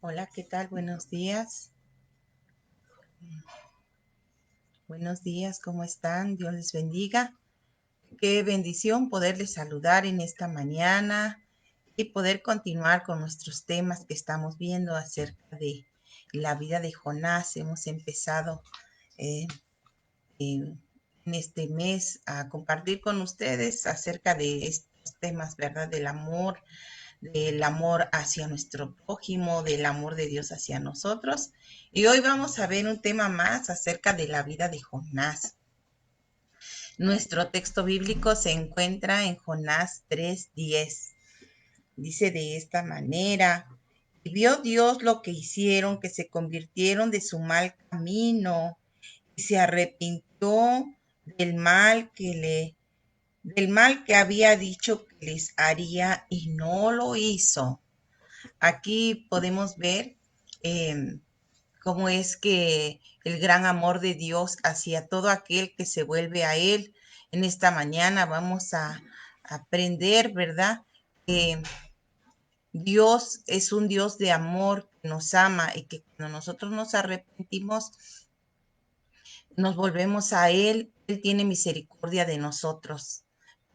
Hola, ¿qué tal? Buenos días. Buenos días, ¿cómo están? Dios les bendiga. Qué bendición poderles saludar en esta mañana y poder continuar con nuestros temas que estamos viendo acerca de la vida de Jonás. Hemos empezado eh, en este mes a compartir con ustedes acerca de estos temas, ¿verdad? Del amor hacia nuestro prójimo, del amor de Dios hacia nosotros. Y hoy vamos a ver un tema más acerca de la vida de Jonás. Nuestro texto bíblico se encuentra en Jonás 3:10. Dice de esta manera: y vio Dios lo que hicieron, que se convirtieron de su mal camino y se arrepintió del mal del mal que había dicho que les haría y no lo hizo. Aquí podemos ver eh, cómo es que el gran amor de Dios hacia todo aquel que se vuelve a Él. En esta mañana vamos a aprender, ¿verdad? Que Dios es un Dios de amor que nos ama y que cuando nosotros nos arrepentimos, nos volvemos a Él, Él tiene misericordia de nosotros.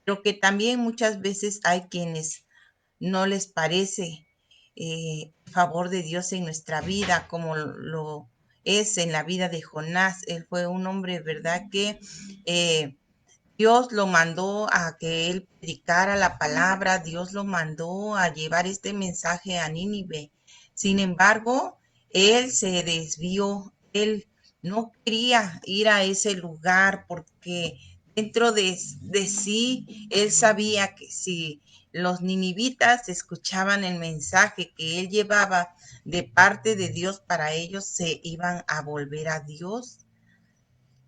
Pero que también muchas veces hay quienes no les parece el favor de Dios en nuestra vida, como lo es en la vida de Jonás. Él fue un hombre, ¿verdad? Que Dios lo mandó a que él predicara la palabra, Dios lo mandó a llevar este mensaje a Nínive. Sin embargo, él se desvió, él no quería ir a ese lugar porque dentro de sí, él sabía que si los ninivitas escuchaban el mensaje que él llevaba de parte de Dios para ellos, se iban a volver a Dios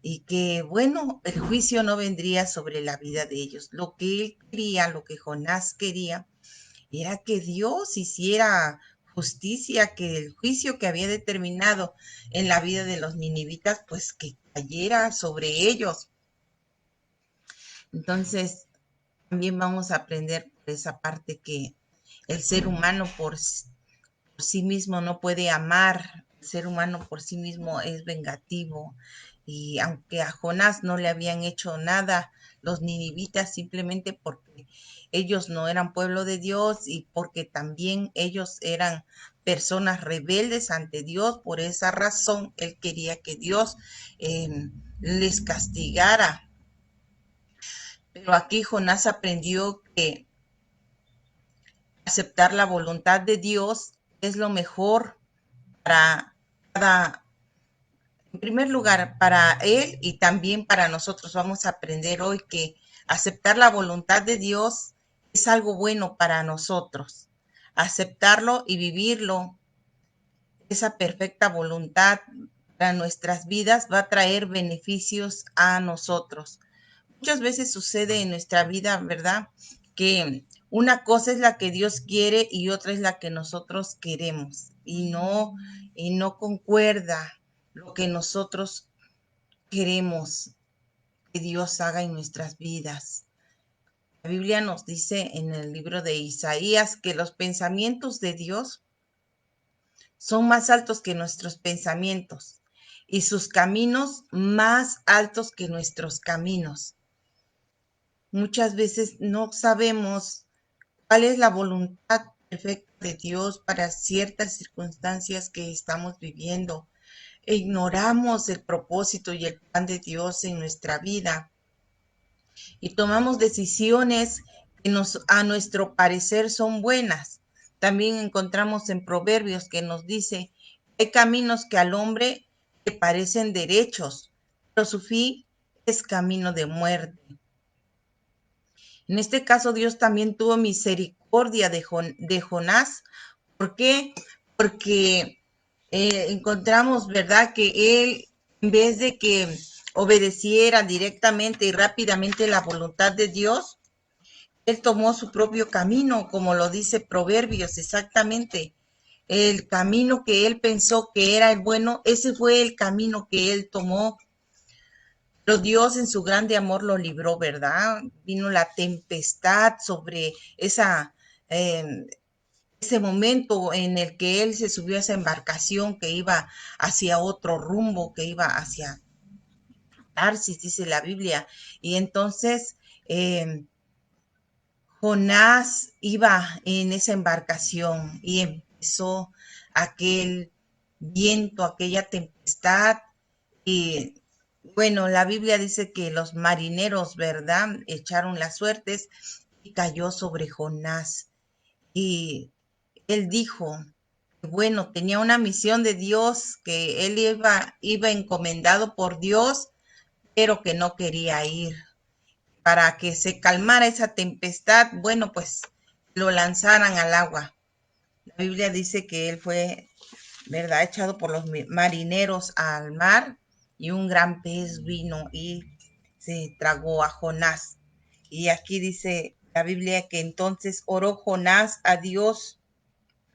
y que, bueno, el juicio no vendría sobre la vida de ellos. Lo que él quería, lo que Jonás quería, era que Dios hiciera justicia, que el juicio que había determinado en la vida de los ninivitas, pues que cayera sobre ellos. Entonces, también vamos a aprender por esa parte que el ser humano por sí mismo no puede amar, el ser humano por sí mismo es vengativo. Y aunque a Jonás no le habían hecho nada, los ninivitas simplemente porque ellos no eran pueblo de Dios y porque también ellos eran personas rebeldes ante Dios, por esa razón él quería que Dios les castigara. Pero aquí Jonás aprendió que aceptar la voluntad de Dios es lo mejor para cada, en primer lugar, para él y también para nosotros. Vamos a aprender hoy que aceptar la voluntad de Dios es algo bueno para nosotros. Aceptarlo y vivirlo, esa perfecta voluntad para nuestras vidas va a traer beneficios a nosotros. Muchas veces sucede en nuestra vida, ¿verdad? Que una cosa es la que Dios quiere y otra es la que nosotros queremos y no concuerda lo que nosotros queremos que Dios haga en nuestras vidas. La Biblia nos dice en el libro de Isaías que los pensamientos de Dios son más altos que nuestros pensamientos y sus caminos más altos que nuestros caminos. Muchas veces no sabemos cuál es la voluntad perfecta de Dios para ciertas circunstancias que estamos viviendo. E ignoramos el propósito y el plan de Dios en nuestra vida y tomamos decisiones que a nuestro parecer son buenas. También encontramos en Proverbios que nos dice: hay caminos que al hombre le parecen derechos, pero su fin es camino de muerte. En este caso, Dios también tuvo misericordia de Jonás. ¿Por qué? Porque encontramos, ¿verdad?, que él, en vez de que obedeciera directamente y rápidamente la voluntad de Dios, él tomó su propio camino, como lo dice Proverbios, exactamente. El camino que él pensó que era el bueno, ese fue el camino que él tomó. Pero Dios en su grande amor lo libró, ¿verdad? Vino la tempestad sobre esa, eh, ese momento en el que él se subió a esa embarcación que iba hacia otro rumbo, que iba hacia Tarsis, dice la Biblia. Y entonces Jonás iba en esa embarcación y empezó aquel viento, aquella tempestad. Y bueno, la Biblia dice que los marineros, ¿verdad?, echaron las suertes y cayó sobre Jonás. Y él dijo, bueno, tenía una misión de Dios, que él iba encomendado por Dios, pero que no quería ir. Para que se calmara esa tempestad, bueno, pues lo lanzaran al agua. La Biblia dice que él fue, ¿verdad?, echado por los marineros al mar y un gran pez vino y se tragó a Jonás. Y aquí dice la Biblia que entonces oró Jonás a Dios,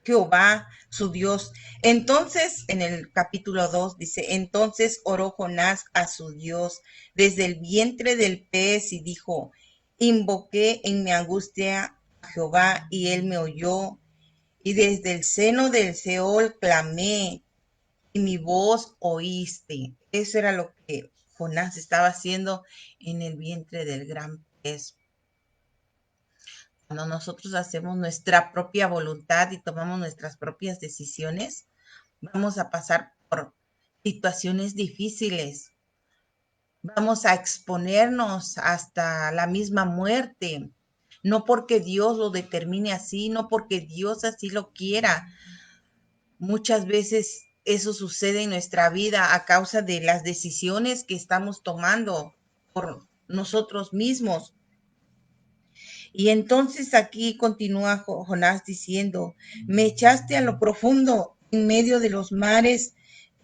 Jehová, su Dios. Entonces, en el capítulo 2 dice, entonces oró Jonás a su Dios desde el vientre del pez y dijo, invoqué en mi angustia a Jehová y él me oyó, y desde el seno del Seol clamé y mi voz oíste. Eso era lo que Jonás estaba haciendo en el vientre del gran pez. Cuando nosotros hacemos nuestra propia voluntad y tomamos nuestras propias decisiones, vamos a pasar por situaciones difíciles, vamos a exponernos hasta la misma muerte, no porque Dios lo determine así, no porque Dios así lo quiera. Muchas veces eso sucede en nuestra vida a causa de las decisiones que estamos tomando por nosotros mismos. Y entonces aquí continúa Jonás diciendo, me echaste a lo profundo en medio de los mares,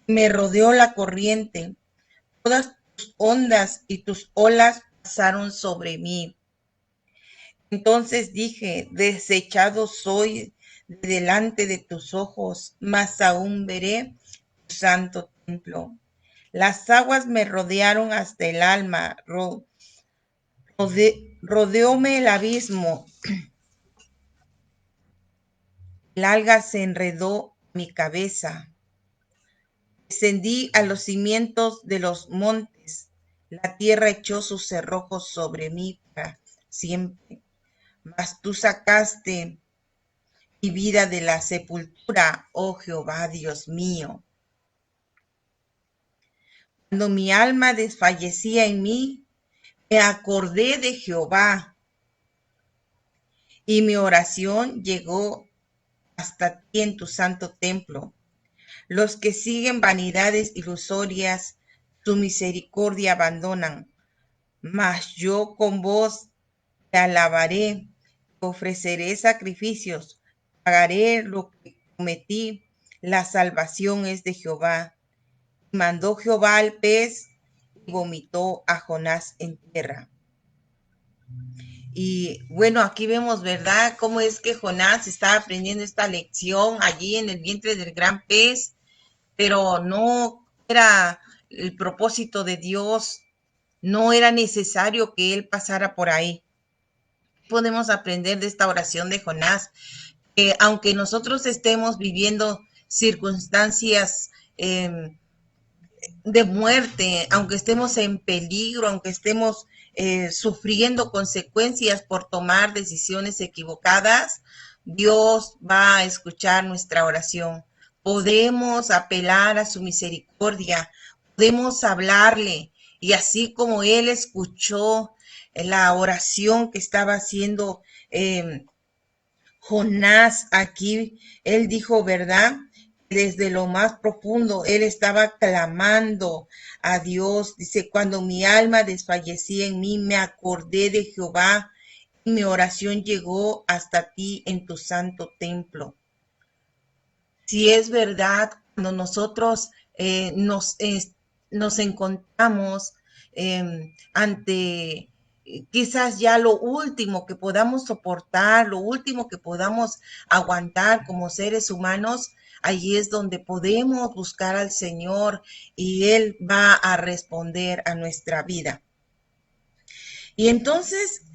me rodeó la corriente, todas tus ondas y tus olas pasaron sobre mí. Entonces dije, desechado soy delante de tus ojos, mas aún veré tu santo templo. Las aguas me rodearon hasta el alma, rodeóme el abismo, el alga se enredó mi cabeza. Descendí a los cimientos de los montes. La tierra echó sus cerrojos sobre mí para siempre. Mas tú sacaste mi vida de la sepultura, oh Jehová, Dios mío. Cuando mi alma desfallecía en mí, me acordé de Jehová y mi oración llegó hasta ti en tu santo templo. Los que siguen vanidades ilusorias, su misericordia abandonan. Mas yo con voz te alabaré, te ofreceré sacrificios, pagaré lo que cometí. La salvación es de Jehová. Mandó Jehová al pez y vomitó a Jonás en tierra. Y bueno, aquí vemos, ¿verdad?, cómo es que Jonás estaba aprendiendo esta lección allí en el vientre del gran pez, pero no era el propósito de Dios, no era necesario que él pasara por ahí. Podemos aprender de esta oración de Jonás, que aunque nosotros estemos viviendo circunstancias de muerte, aunque estemos en peligro, aunque estemos sufriendo consecuencias por tomar decisiones equivocadas, Dios va a escuchar nuestra oración. Podemos apelar a su misericordia, podemos hablarle, y así como Él escuchó la oración que estaba haciendo Jonás aquí, él dijo, ¿verdad? Desde lo más profundo, él estaba clamando a Dios. Dice, cuando mi alma desfallecía en mí, me acordé de Jehová y mi oración llegó hasta ti en tu santo templo. Si es verdad, cuando nosotros nos encontramos ante quizás ya lo último que podamos soportar, lo último que podamos aguantar como seres humanos, allí es donde podemos buscar al Señor y Él va a responder a nuestra vida. Y entonces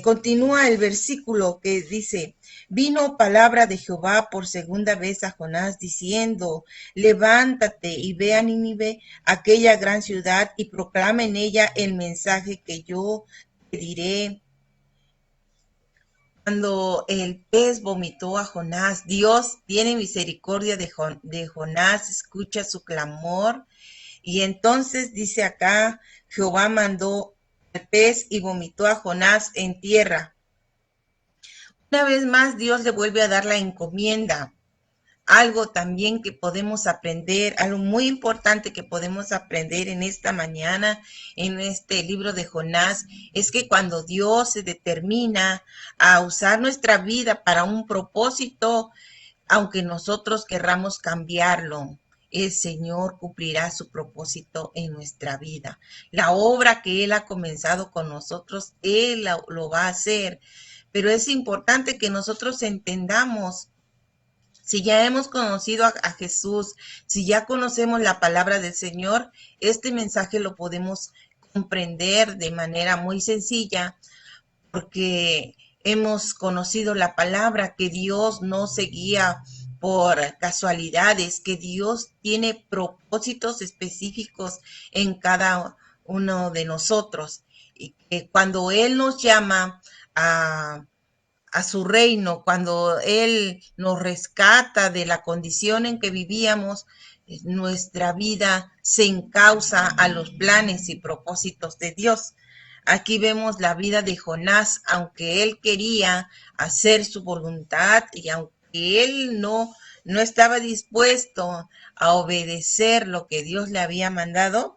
continúa el versículo que dice, Vino palabra de Jehová por segunda vez a Jonás diciendo, levántate y ve a Nínive, aquella gran ciudad, y proclama en ella el mensaje que yo te diré. Cuando el pez vomitó a Jonás, Dios tiene misericordia de Jonás, escucha su clamor. Y entonces dice acá, Jehová mandó al pez y vomitó a Jonás en tierra. Una vez más, Dios le vuelve a dar la encomienda. Algo también que podemos aprender, algo muy importante que podemos aprender en esta mañana, en este libro de Jonás, es que cuando Dios se determina a usar nuestra vida para un propósito, aunque nosotros querramos cambiarlo, el Señor cumplirá su propósito en nuestra vida. La obra que Él ha comenzado con nosotros, Él lo va a hacer. Pero es importante que nosotros entendamos, si ya hemos conocido a Jesús, si ya conocemos la palabra del Señor, este mensaje lo podemos comprender de manera muy sencilla, porque hemos conocido la palabra, que Dios no se guía por casualidades, que Dios tiene propósitos específicos en cada uno de nosotros, y que cuando Él nos llama a su reino, cuando Él nos rescata de la condición en que vivíamos, nuestra vida se encausa a los planes y propósitos de Dios. Aquí vemos la vida de Jonás, aunque él quería hacer su voluntad y aunque él no estaba dispuesto a obedecer lo que Dios le había mandado.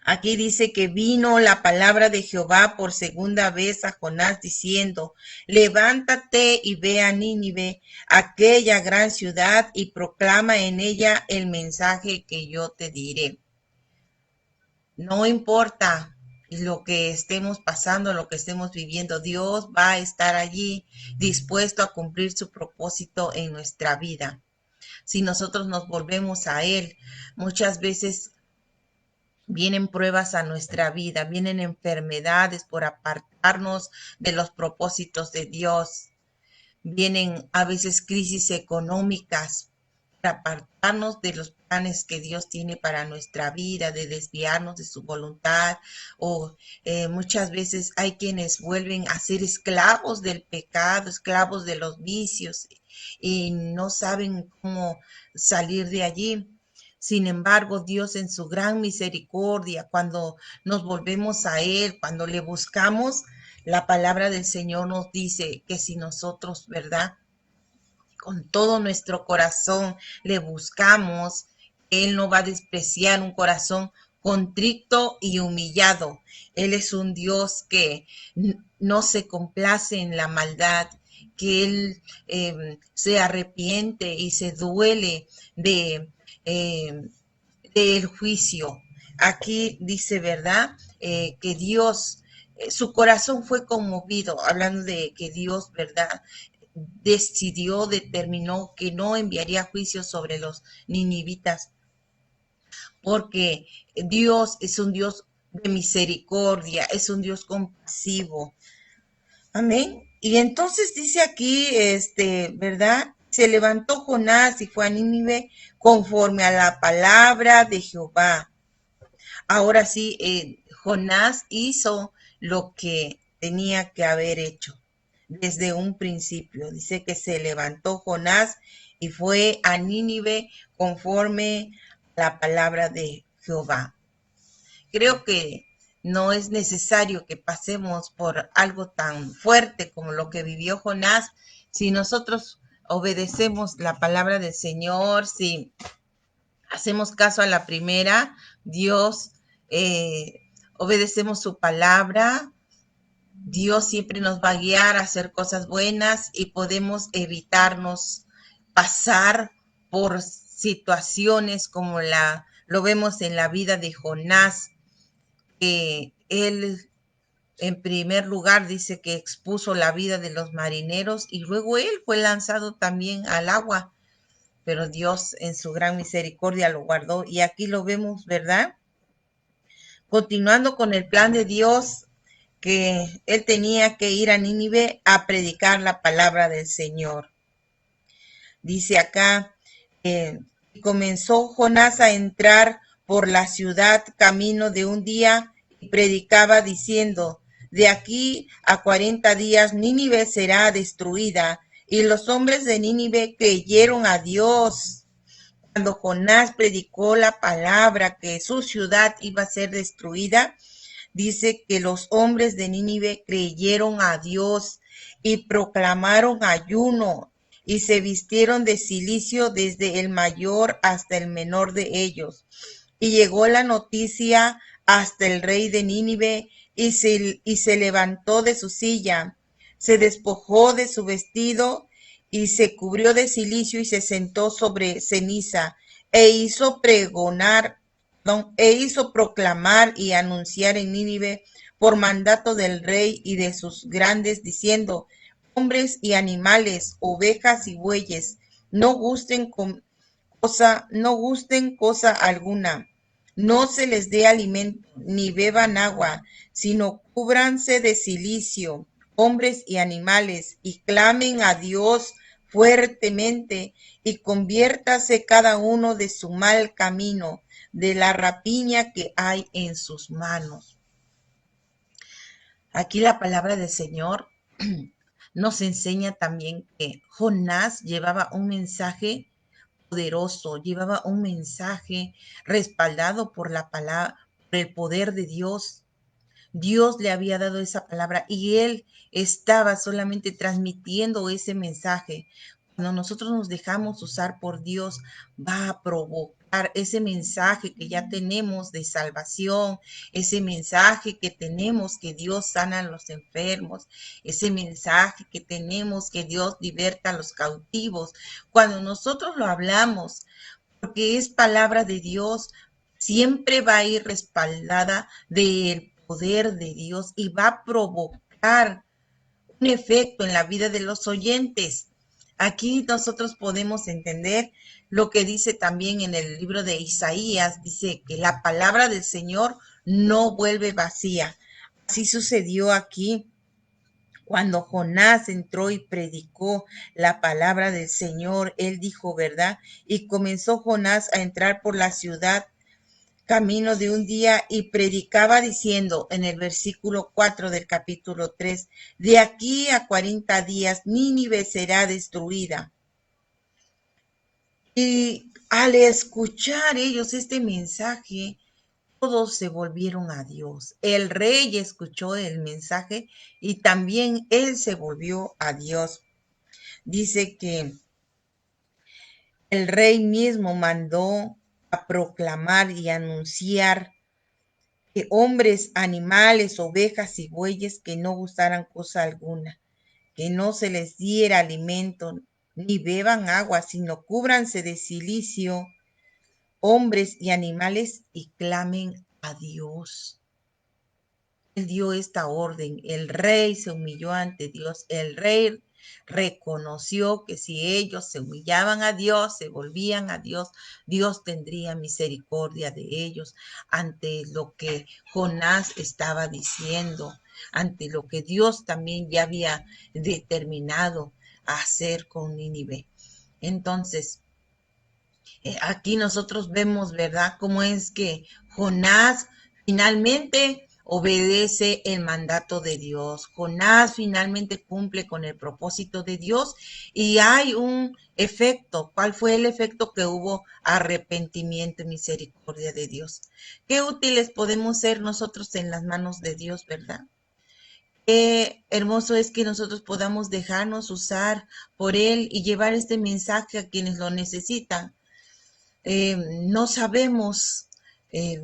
Aquí dice que vino la palabra de Jehová por segunda vez a Jonás diciendo, levántate y ve a Nínive, aquella gran ciudad, y proclama en ella el mensaje que yo te diré. No importa lo que estemos pasando, lo que estemos viviendo, Dios va a estar allí dispuesto a cumplir su propósito en nuestra vida. Si nosotros nos volvemos a Él, muchas veces vienen pruebas a nuestra vida, vienen enfermedades por apartarnos de los propósitos de Dios, vienen a veces crisis económicas para apartarnos de los planes que Dios tiene para nuestra vida, de desviarnos de su voluntad, o muchas veces hay quienes vuelven a ser esclavos del pecado, esclavos de los vicios, y no saben cómo salir de allí. Sin embargo, Dios en su gran misericordia, cuando nos volvemos a Él, cuando le buscamos, la palabra del Señor nos dice que si nosotros, ¿verdad?, con todo nuestro corazón le buscamos, Él no va a despreciar un corazón contrito y humillado. Él es un Dios que no se complace en la maldad, que Él se arrepiente y se duele del juicio. Aquí dice, ¿verdad? Que Dios, su corazón fue conmovido, hablando de que Dios, ¿verdad?, determinó que no enviaría juicio sobre los ninivitas, porque Dios es un Dios de misericordia, es un Dios compasivo. Amén. Y entonces dice aquí, ¿verdad? Se levantó Jonás y fue a Nínive conforme a la palabra de Jehová. Ahora sí, Jonás hizo lo que tenía que haber hecho desde un principio. Dice que se levantó Jonás y fue a Nínive conforme a la palabra de Jehová. Creo que no es necesario que pasemos por algo tan fuerte como lo que vivió Jonás. Si nosotros obedecemos la palabra del Señor, si hacemos caso a la primera, Dios, obedecemos su palabra, Dios siempre nos va a guiar a hacer cosas buenas y podemos evitarnos pasar por situaciones como lo vemos en la vida de Jonás, que él en primer lugar dice que expuso la vida de los marineros y luego él fue lanzado también al agua, pero Dios en su gran misericordia lo guardó y aquí lo vemos, ¿verdad? Continuando con el plan de Dios, que él tenía que ir a Nínive a predicar la palabra del Señor. Dice acá, comenzó Jonás a entrar por la ciudad camino de un día y predicaba diciendo, de aquí a 40 días Nínive será destruida. Y los hombres de Nínive creyeron a Dios. Cuando Jonás predicó la palabra que su ciudad iba a ser destruida, dice que los hombres de Nínive creyeron a Dios y proclamaron ayuno y se vistieron de cilicio desde el mayor hasta el menor de ellos. Y llegó la noticia hasta el rey de Nínive y se levantó de su silla, se despojó de su vestido y se cubrió de cilicio y se sentó sobre ceniza e hizo pregonar, e hizo proclamar y anunciar en Nínive por mandato del rey y de sus grandes, diciendo, hombres y animales, ovejas y bueyes, no gusten cosa alguna, no se les dé alimento, ni beban agua, sino cúbranse de cilicio, hombres y animales, y clamen a Dios fuertemente, y conviértase cada uno de su mal camino, de la rapiña que hay en sus manos. Aquí la palabra del Señor nos enseña también que Jonás llevaba un mensaje poderoso, llevaba un mensaje respaldado por la palabra, por el poder de Dios. Dios le había dado esa palabra y él estaba solamente transmitiendo ese mensaje. Cuando nosotros nos dejamos usar por Dios, va a provocar ese mensaje que ya tenemos de salvación, ese mensaje que tenemos que Dios sana a los enfermos, ese mensaje que tenemos que Dios liberta a los cautivos. Cuando nosotros lo hablamos, porque es palabra de Dios, siempre va a ir respaldada del poder de Dios y va a provocar un efecto en la vida de los oyentes. Aquí nosotros podemos entender lo que dice también en el libro de Isaías, dice que la palabra del Señor no vuelve vacía. Así sucedió aquí cuando Jonás entró y predicó la palabra del Señor. Él dijo, ¿verdad? Y comenzó Jonás a entrar por la ciudad camino de un día y predicaba diciendo en el versículo 4 del capítulo 3, de aquí a 40 días Nínive será destruida. Y al escuchar ellos este mensaje, todos se volvieron a Dios. El rey escuchó el mensaje y también él se volvió a Dios. Dice que el rey mismo mandó a proclamar y anunciar que hombres, animales, ovejas y bueyes que no gustaran cosa alguna, que no se les diera alimento, ni beban agua, sino cúbranse de cilicio, hombres y animales, y clamen a Dios. Él dio esta orden, el rey se humilló ante Dios, el rey reconoció que si ellos se humillaban a Dios, se volvían a Dios, Dios tendría misericordia de ellos ante lo que Jonás estaba diciendo, ante lo que Dios también ya había determinado hacer con Nínive. Entonces, aquí nosotros vemos, ¿verdad?, cómo es que Jonás finalmente obedece el mandato de Dios. Jonás finalmente cumple con el propósito de Dios y hay un efecto. ¿Cuál fue el efecto? Que hubo arrepentimiento y misericordia de Dios. Qué útiles podemos ser nosotros en las manos de Dios, ¿verdad? Qué hermoso es que nosotros podamos dejarnos usar por Él y llevar este mensaje a quienes lo necesitan. No sabemos eh,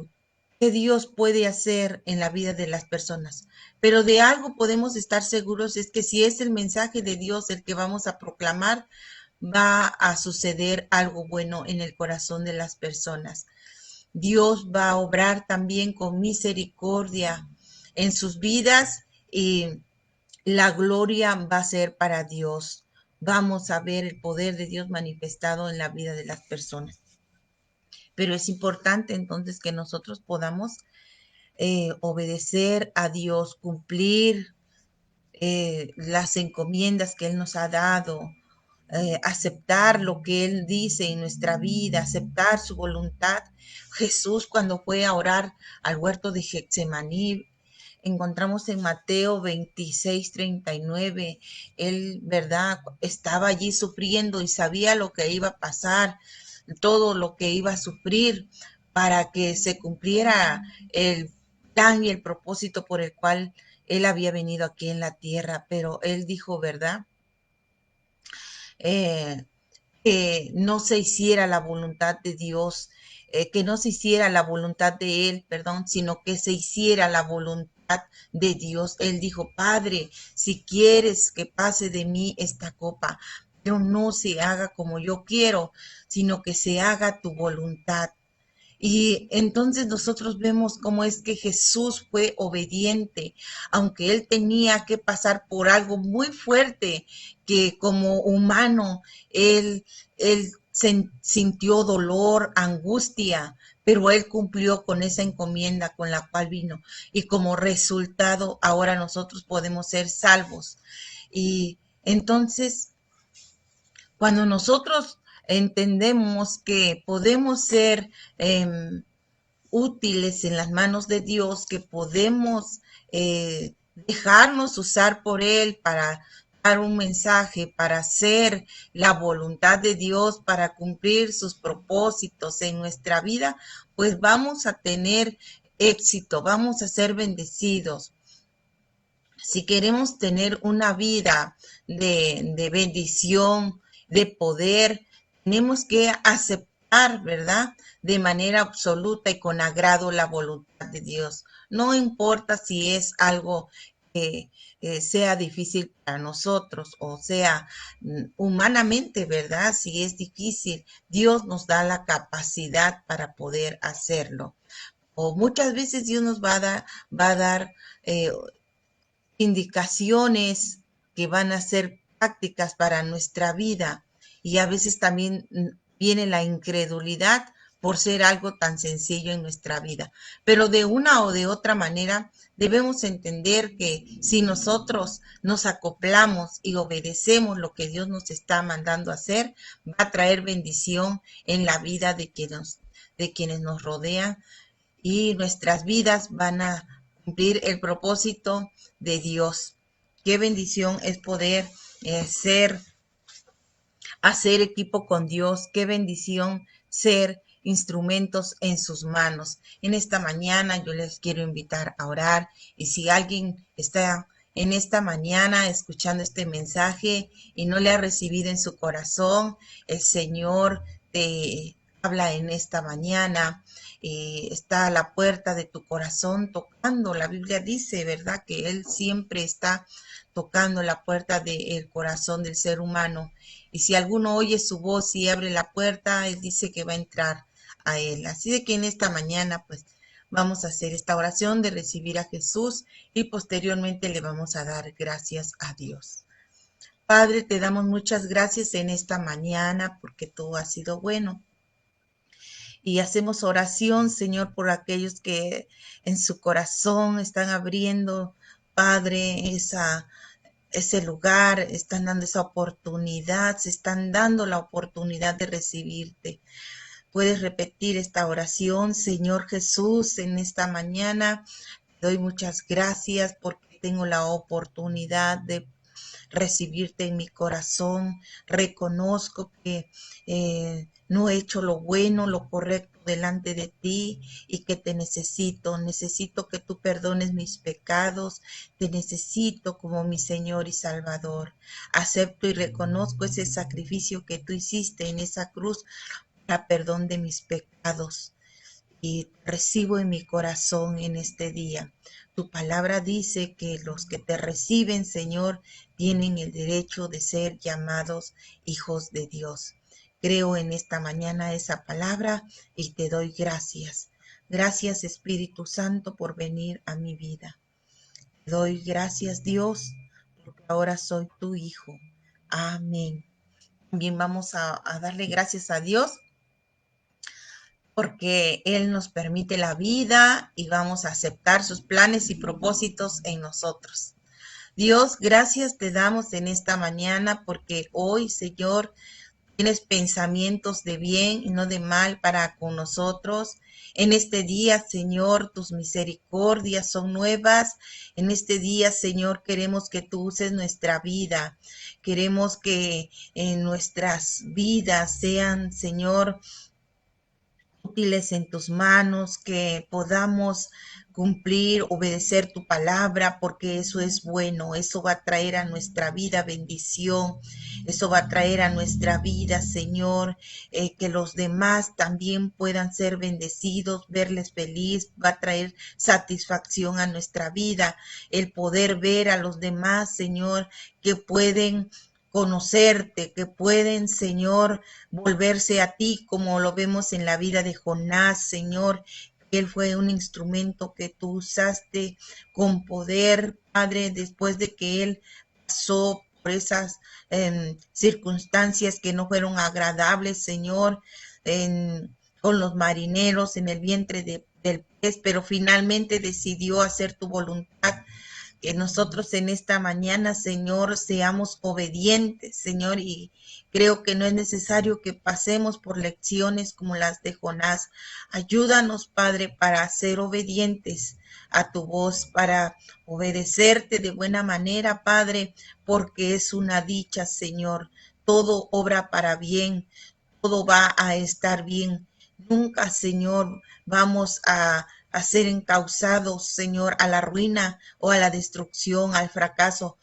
qué Dios puede hacer en la vida de las personas, pero de algo podemos estar seguros, es que si es el mensaje de Dios el que vamos a proclamar, va a suceder algo bueno en el corazón de las personas. Dios va a obrar también con misericordia en sus vidas y la gloria va a ser para Dios. Vamos a ver el poder de Dios manifestado en la vida de las personas. Pero es importante entonces que nosotros podamos obedecer a Dios, cumplir las encomiendas que Él nos ha dado, aceptar lo que Él dice en nuestra vida, aceptar su voluntad. Jesús, cuando fue a orar al huerto de Getsemaní, encontramos en Mateo 26:39, Él, ¿verdad? Estaba allí sufriendo y sabía lo que iba a pasar, todo lo que iba a sufrir para que se cumpliera el plan y el propósito por el cual Él había venido aquí en la tierra. Pero Él dijo, ¿verdad? Eh, que no se hiciera la voluntad de Dios, que no se hiciera la voluntad de Él, perdón, sino que se hiciera la voluntad de Dios. Él dijo, Padre, si quieres que pase de mí esta copa, pero no se haga como yo quiero, sino que se haga tu voluntad. Y entonces nosotros vemos cómo es que Jesús fue obediente, aunque él tenía que pasar por algo muy fuerte, que como humano él sintió dolor, angustia, pero él cumplió con esa encomienda con la cual vino. Y como resultado, ahora nosotros podemos ser salvos. Y entonces, cuando nosotros entendemos que podemos ser útiles en las manos de Dios, que podemos dejarnos usar por Él para dar un mensaje, para hacer la voluntad de Dios, para cumplir sus propósitos en nuestra vida, pues vamos a tener éxito, vamos a ser bendecidos. Si queremos tener una vida de bendición, de poder, tenemos que aceptar, ¿verdad? De manera absoluta y con agrado la voluntad de Dios. No importa si es algo que sea difícil para nosotros o sea humanamente, ¿verdad? Si es difícil, Dios nos da la capacidad para poder hacerlo. O muchas veces Dios nos va a dar indicaciones que van a ser prácticas para nuestra vida y a veces también viene la incredulidad por ser algo tan sencillo en nuestra vida. Pero de una o de otra manera debemos entender que si nosotros nos acoplamos y obedecemos lo que Dios nos está mandando a hacer, va a traer bendición en la vida de quienes nos rodean y nuestras vidas van a cumplir el propósito de Dios. Qué bendición es poder hacer equipo con Dios. Qué bendición ser instrumentos en sus manos. En esta mañana yo les quiero invitar a orar y si alguien está en esta mañana escuchando este mensaje y no le ha recibido en su corazón, el Señor te habla en esta mañana, está a la puerta de tu corazón tocando. La Biblia dice, ¿verdad? Que Él siempre está tocando la puerta del corazón del ser humano. Y si alguno oye su voz y abre la puerta, Él dice que va a entrar a Él. Así de que en esta mañana, pues, vamos a hacer esta oración de recibir a Jesús y posteriormente le vamos a dar gracias a Dios. Padre, te damos muchas gracias en esta mañana porque todo ha sido bueno. Y hacemos oración, Señor, por aquellos que en su corazón están abriendo, Padre, ese lugar, están dando esa oportunidad, se están dando la oportunidad de recibirte. Puedes repetir esta oración, Señor Jesús, en esta mañana. Te doy muchas gracias porque tengo la oportunidad de recibirte en mi corazón. Reconozco que no he hecho lo bueno, lo correcto delante de ti y que te necesito. Necesito que tú perdones mis pecados. Te necesito como mi Señor y Salvador. Acepto y reconozco ese sacrificio que tú hiciste en esa cruz para perdón de mis pecados y recibo en mi corazón en este día. Tu palabra dice que los que te reciben, Señor, tienen el derecho de ser llamados hijos de Dios. Creo en esta mañana esa palabra y te doy gracias. Gracias, Espíritu Santo, por venir a mi vida. Te doy gracias, Dios, porque ahora soy tu hijo. Amén. Bien, vamos a darle gracias a Dios porque Él nos permite la vida y vamos a aceptar sus planes y propósitos en nosotros. Dios, gracias te damos en esta mañana porque hoy, Señor, tienes pensamientos de bien y no de mal para con nosotros. En este día, Señor, tus misericordias son nuevas. En este día, Señor, queremos que tú uses nuestra vida. Queremos que en nuestras vidas sean, Señor, útiles en tus manos, que podamos cumplir, obedecer tu palabra, porque eso es bueno, eso va a traer a nuestra vida bendición, eso va a traer a nuestra vida, Señor, que los demás también puedan ser bendecidos, verles feliz, va a traer satisfacción a nuestra vida, el poder ver a los demás, Señor, que pueden conocerte, que pueden, Señor, volverse a ti, como lo vemos en la vida de Jonás, Señor. Él fue un instrumento que tú usaste con poder, Padre, después de que él pasó por esas circunstancias que no fueron agradables, Señor, con los marineros en el vientre del pez, pero finalmente decidió hacer tu voluntad. Que nosotros en esta mañana, Señor, seamos obedientes, Señor, y creo que no es necesario que pasemos por lecciones como las de Jonás. Ayúdanos, Padre, para ser obedientes a tu voz, para obedecerte de buena manera, Padre, porque es una dicha, Señor. Todo obra para bien, todo va a estar bien. Nunca, Señor, vamos a ser encausados, Señor, a la ruina o a la destrucción, al fracaso,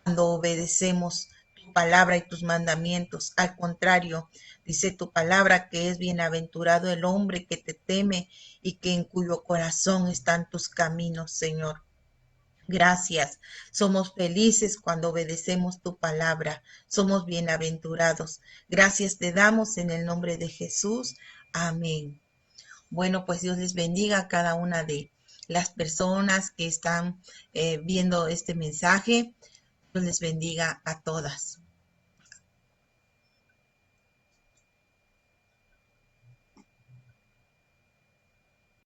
cuando obedecemos tu palabra y tus mandamientos. Al contrario, dice tu palabra que es bienaventurado el hombre que te teme y que en cuyo corazón están tus caminos, Señor. Gracias. Somos felices cuando obedecemos tu palabra. Somos bienaventurados. Gracias te damos en el nombre de Jesús. Amén. Bueno, pues Dios les bendiga a cada una de las personas que están viendo este mensaje. Dios les bendiga a todas.